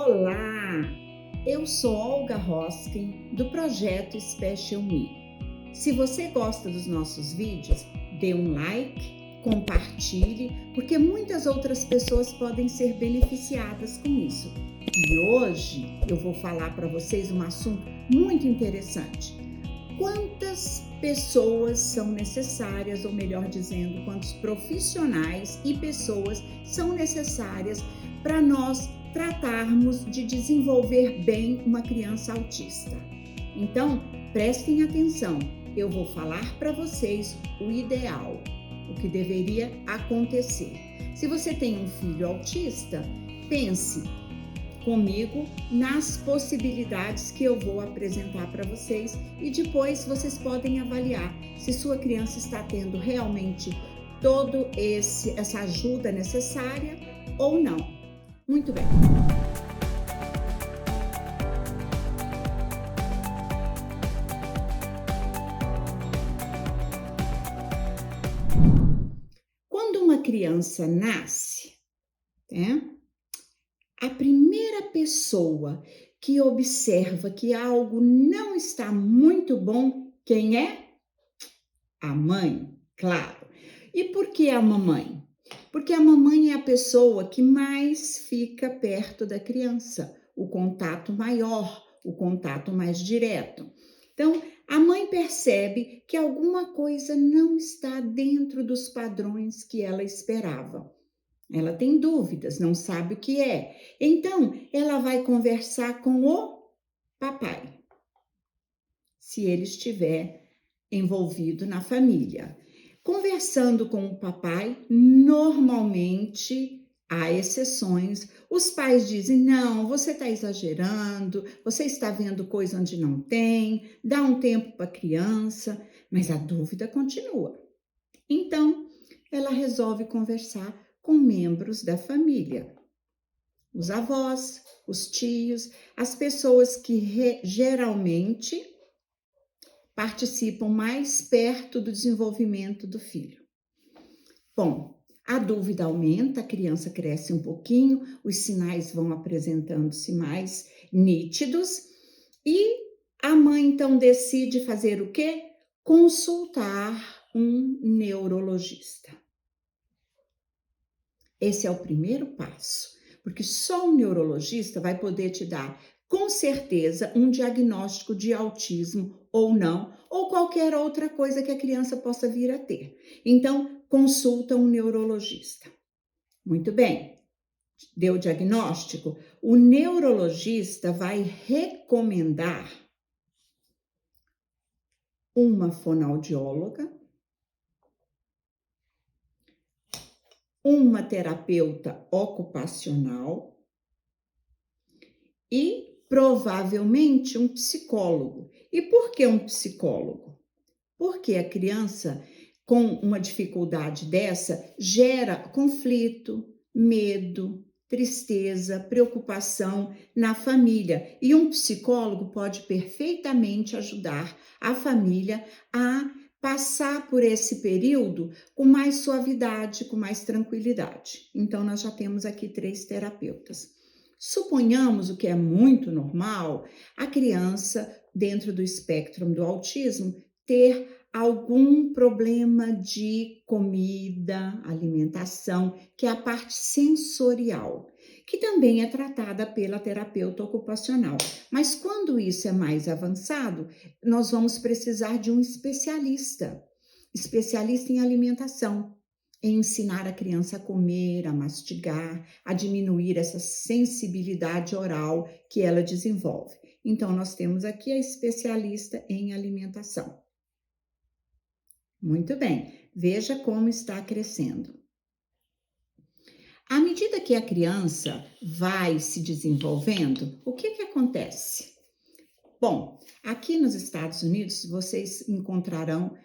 Olá, eu sou Olga Hoskin, do projeto Special Me. Se você gosta dos nossos vídeos, dê um like, compartilhe, porque muitas outras pessoas podem ser beneficiadas com isso. E hoje eu vou falar para vocês um assunto muito interessante. Quantas pessoas são necessárias, ou melhor dizendo, quantos profissionais e pessoas são necessárias para nós tratarmos de desenvolver bem uma criança autista? Então, prestem atenção, eu vou falar para vocês o ideal, o que deveria acontecer. Se você tem um filho autista, pense comigo nas possibilidades que eu vou apresentar para vocês e depois vocês podem avaliar se sua criança está tendo realmente toda essa ajuda necessária ou não. Muito bem. Quando uma criança nasce, né? A primeira pessoa que observa que algo não está muito bom, quem é? A mãe, claro. E por que a mamãe? Porque a mamãe é a pessoa que mais fica perto da criança, o contato maior, o contato mais direto. Então, a mãe percebe que alguma coisa não está dentro dos padrões que ela esperava. Ela tem dúvidas, não sabe o que é. Então, ela vai conversar com o papai, se ele estiver envolvido na família. Conversando com o papai, normalmente há exceções. Os pais dizem: não, você está exagerando, você está vendo coisa onde não tem, dá um tempo para a criança, mas a dúvida continua. Então, ela resolve conversar com membros da família, os avós, os tios, as pessoas que geralmente participam mais perto do desenvolvimento do filho. Bom, a dúvida aumenta, a criança cresce um pouquinho, os sinais vão apresentando-se mais nítidos e a mãe então decide fazer o quê? Consultar um neurologista. Esse é o primeiro passo, porque só um neurologista vai poder te dar, com certeza, um diagnóstico de autismo ou não, ou qualquer outra coisa que a criança possa vir a ter. Então, consulta um neurologista. Muito bem, deu o diagnóstico? O neurologista vai recomendar uma fonoaudióloga, uma terapeuta ocupacional e provavelmente um psicólogo. E por que um psicólogo? Porque a criança com uma dificuldade dessa gera conflito, medo, tristeza, preocupação na família. E um psicólogo pode perfeitamente ajudar a família a passar por esse período com mais suavidade, com mais tranquilidade. Então, nós já temos aqui 3 terapeutas. Suponhamos, o que é muito normal, a criança, dentro do espectro do autismo, ter algum problema de comida, alimentação, que é a parte sensorial, que também é tratada pela terapeuta ocupacional. Mas quando isso é mais avançado, nós vamos precisar de um especialista em alimentação, em ensinar a criança a comer, a mastigar, a diminuir essa sensibilidade oral que ela desenvolve. Então, nós temos aqui a especialista em alimentação. Muito bem, veja como está crescendo. À medida que a criança vai se desenvolvendo, o que acontece? Bom, aqui nos Estados Unidos, vocês encontrarão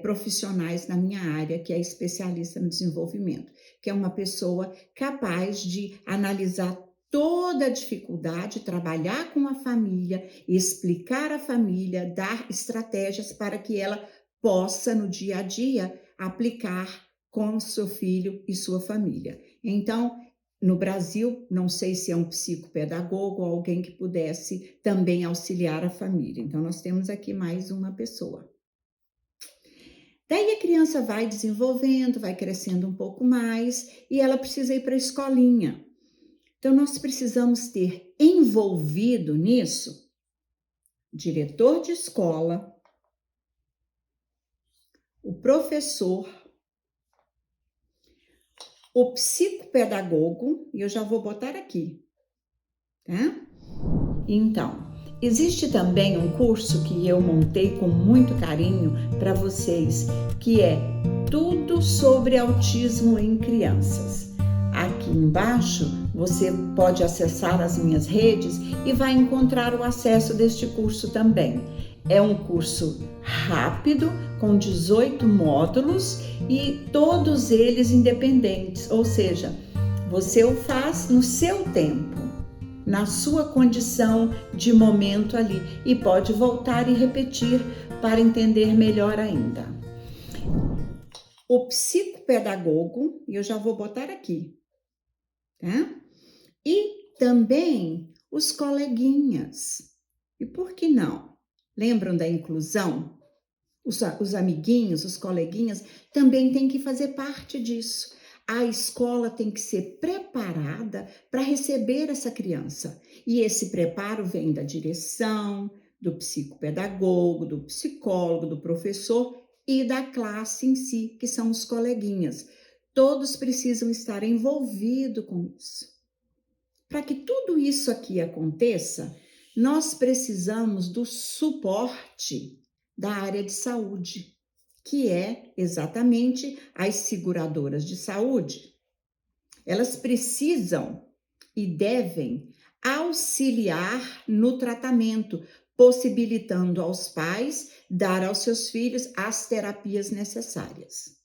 profissionais na minha área, que é especialista no desenvolvimento, que é uma pessoa capaz de analisar toda a dificuldade, trabalhar com a família, explicar à família, dar estratégias para que ela possa, no dia a dia, aplicar com seu filho e sua família. Então, No Brasil, não sei se é um psicopedagogo ou alguém que pudesse também auxiliar a família. Então, nós temos aqui mais uma pessoa. Daí a criança vai desenvolvendo, vai crescendo um pouco mais e ela precisa ir para a escolinha. Então, nós precisamos ter envolvido nisso diretor de escola, o professor, o psicopedagogo, e eu já vou botar aqui, tá? Então, existe também um curso que eu montei com muito carinho para vocês, que é Tudo sobre Autismo em Crianças. Aqui embaixo você pode acessar as minhas redes e vai encontrar o acesso deste curso também. É um curso rápido, com 18 módulos e todos eles independentes, ou seja, você o faz no seu tempo, na sua condição de momento ali, e pode voltar e repetir para entender melhor ainda. O psicopedagogo, e eu já vou botar aqui, tá? E também os coleguinhas. E por que não? Lembram da inclusão? Os amiguinhos, os coleguinhas, também têm que fazer parte disso. A escola tem que ser preparada para receber essa criança. E esse preparo vem da direção, do psicopedagogo, do psicólogo, do professor e da classe em si, que são os coleguinhas. Todos precisam estar envolvidos com isso. Para que tudo isso aqui aconteça, nós precisamos do suporte da área de saúde, que é exatamente as seguradoras de saúde. Elas precisam e devem auxiliar no tratamento, possibilitando aos pais dar aos seus filhos as terapias necessárias.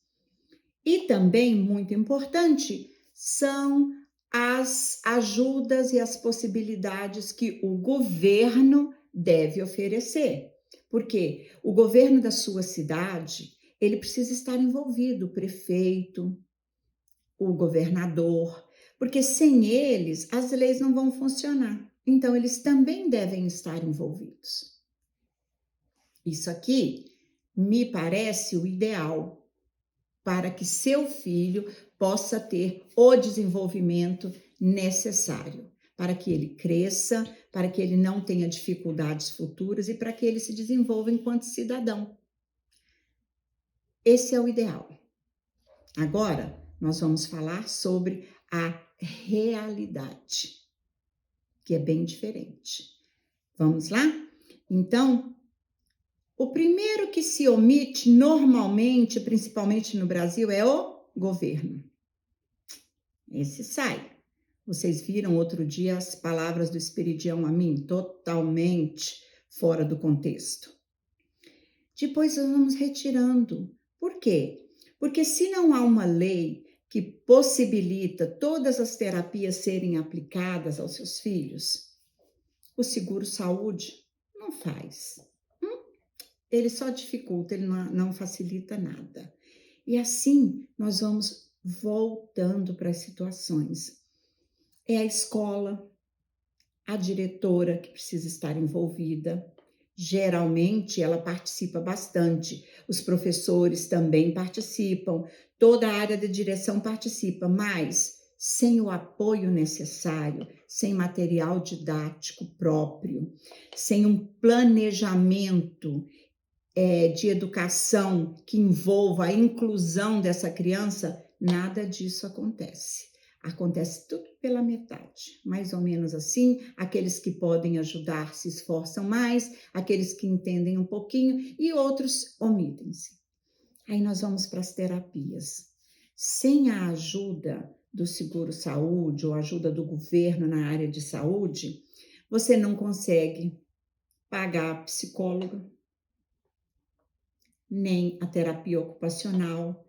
E também, muito importante, são as ajudas e as possibilidades que o governo deve oferecer. Porque o governo da sua cidade, ele precisa estar envolvido, o prefeito, o governador, porque sem eles as leis não vão funcionar. Então, eles também devem estar envolvidos. Isso aqui me parece o ideal para que seu filho possa ter o desenvolvimento necessário, para que ele cresça, para que ele não tenha dificuldades futuras e para que ele se desenvolva enquanto cidadão. Esse é o ideal. Agora, nós vamos falar sobre a realidade, que é bem diferente. Vamos lá? Então, o primeiro que se omite normalmente, principalmente no Brasil, é o governo. Esse sai. Vocês viram outro dia as palavras do Esperidião a mim? Totalmente fora do contexto. Depois nós vamos retirando. Por quê? Porque se não há uma lei que possibilita todas as terapias serem aplicadas aos seus filhos, o seguro-saúde não faz. Ele só dificulta, ele não facilita nada. E assim nós vamos voltando para as situações. É a escola, a diretora que precisa estar envolvida. Geralmente ela participa bastante, os professores também participam, toda a área de direção participa, mas sem o apoio necessário, sem material didático próprio, sem um planejamento de educação que envolva a inclusão dessa criança, nada disso acontece. Acontece tudo pela metade, mais ou menos assim. Aqueles que podem ajudar se esforçam mais, aqueles que entendem um pouquinho e outros omitem-se. Aí nós vamos para as terapias. Sem a ajuda do seguro-saúde ou ajuda do governo na área de saúde, você não consegue pagar a psicóloga, nem a terapia ocupacional,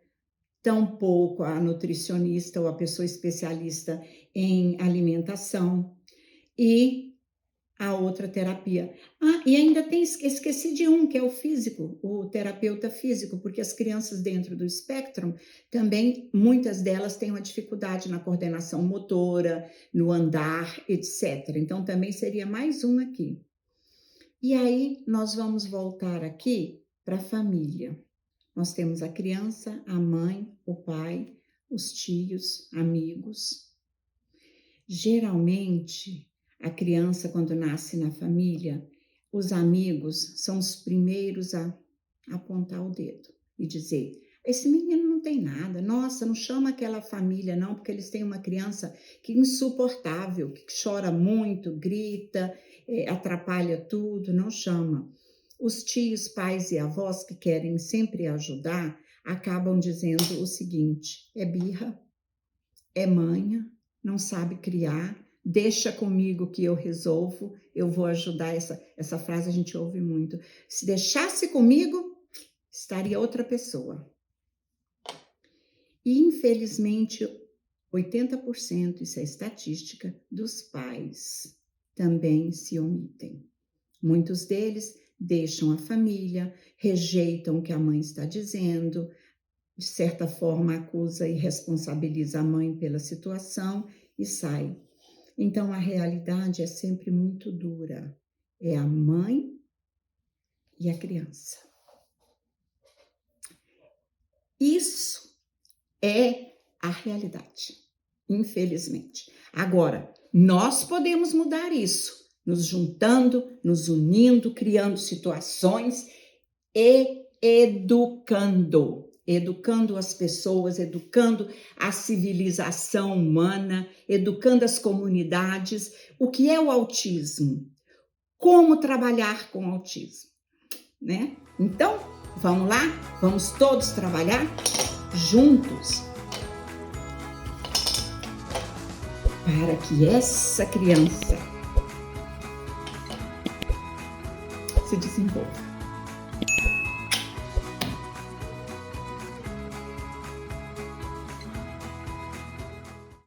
tampouco a nutricionista ou a pessoa especialista em alimentação. E a outra terapia. Ah, e ainda tem, esqueci de um, que é o físico, o terapeuta físico, porque as crianças dentro do espectro também, muitas delas têm uma dificuldade na coordenação motora, no andar, etc. Então, também seria mais um aqui. E aí, nós vamos voltar aqui para a família. Nós temos a criança, a mãe, o pai, os tios, amigos. Geralmente, a criança, quando nasce na família, os amigos são os primeiros a apontar o dedo e dizer: esse menino não tem nada, nossa, não chama aquela família, não, porque eles têm uma criança que é insuportável, que chora muito, grita, atrapalha tudo, não chama. Os tios, pais e avós que querem sempre ajudar acabam dizendo o seguinte: é birra, é manha, não sabe criar, deixa comigo que eu resolvo, eu vou ajudar. Essa frase a gente ouve muito. Se deixasse comigo, estaria outra pessoa. E, infelizmente, 80%, isso é estatística, dos pais também se omitem. Muitos deles deixam a família, rejeitam o que a mãe está dizendo, de certa forma acusa e responsabiliza a mãe pela situação e sai. Então, a realidade é sempre muito dura. É a mãe e a criança. Isso é a realidade, infelizmente. Agora, nós podemos mudar isso, nos juntando, nos unindo, criando situações e educando as pessoas, educando a civilização humana, educando as comunidades. O que é o autismo? Como trabalhar com o autismo, né? Então, vamos lá? Vamos todos trabalhar juntos para que essa criança se desenvolva.